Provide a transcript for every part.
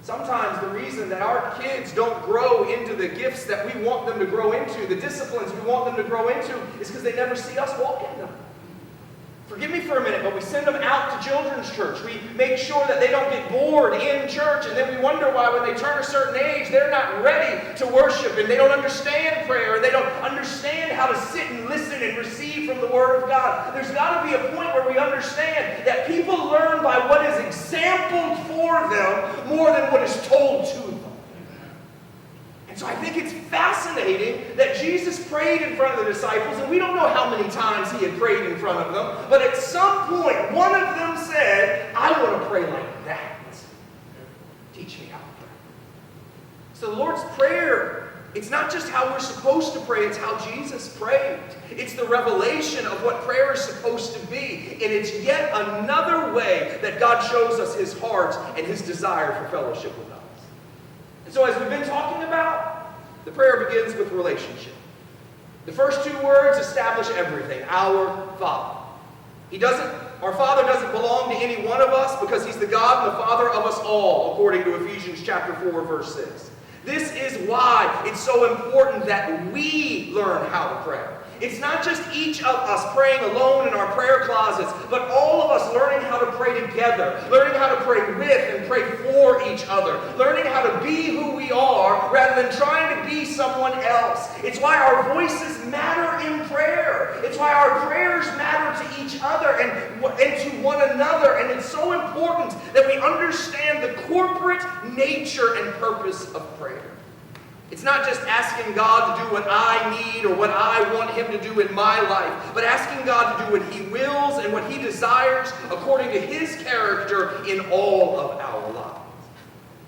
Sometimes the reason that our kids don't grow into the gifts that we want them to grow into, the disciplines we want them to grow into, is because they never see us walk in them. Forgive me for a minute, but we send them out to children's church. We make sure that they don't get bored in church, and then we wonder why when they turn a certain age, they're not ready to worship, and they don't understand prayer, and they don't understand how to sit and listen and receive from the Word of God. There's got to be a point where we understand that people learn by what is exampled for them more than what is told to them. And so I think it's fascinating that Jesus prayed in front of the disciples, and we don't know how many times he had prayed in front of them, but at some point, one of them said, I want to pray like that. Teach me how to pray. So the Lord's Prayer, it's not just how we're supposed to pray, it's how Jesus prayed. It's the revelation of what prayer is supposed to be, and it's yet another way that God shows us his heart and his desire for fellowship with us. So as we've been talking about, the prayer begins with relationship. The first two words establish everything. Our Father. Our Father doesn't belong to any one of us because he's the God and the Father of us all, according to Ephesians chapter 4, verse 6. This is why it's so important that we learn how to pray. It's not just each of us praying alone in our prayer closets, but all of us learning how to pray together, learning how to pray with and pray for each other, learning how to be who we are rather than trying to be someone else. It's why our voices matter in prayer. It's why our prayers matter to each other and to one another. And it's so important that we understand the corporate nature and purpose of prayer. It's not just asking God to do what I need or what I want him to do in my life, but asking God to do what he wills and what he desires according to his character in all of our lives.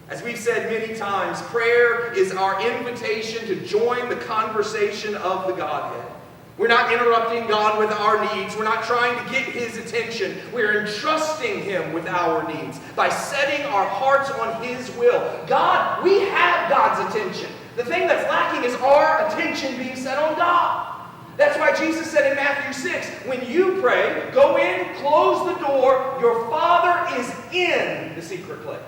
As we've said many times, prayer is our invitation to join the conversation of the Godhead. We're not interrupting God with our needs. We're not trying to get his attention. We're entrusting him with our needs by setting our hearts on his will. God, we have God's attention. The thing that's lacking is our attention being set on God. That's why Jesus said in Matthew 6, when you pray, go in, close the door, your Father is in the secret place.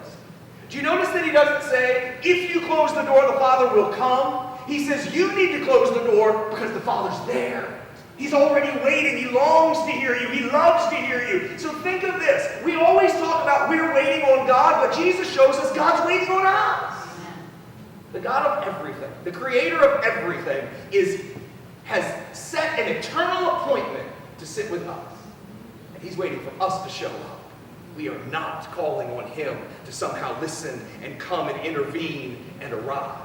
Do you notice that he doesn't say, if you close the door, the Father will come? He says, you need to close the door because the Father's there. He's already waiting. He longs to hear you. He loves to hear you. So think of this. We always talk about we're waiting on God, but Jesus shows us God's waiting on us. The God of everything, the creator of everything, has set an eternal appointment to sit with us. And he's waiting for us to show up. We are not calling on him to somehow listen and come and intervene and arrive.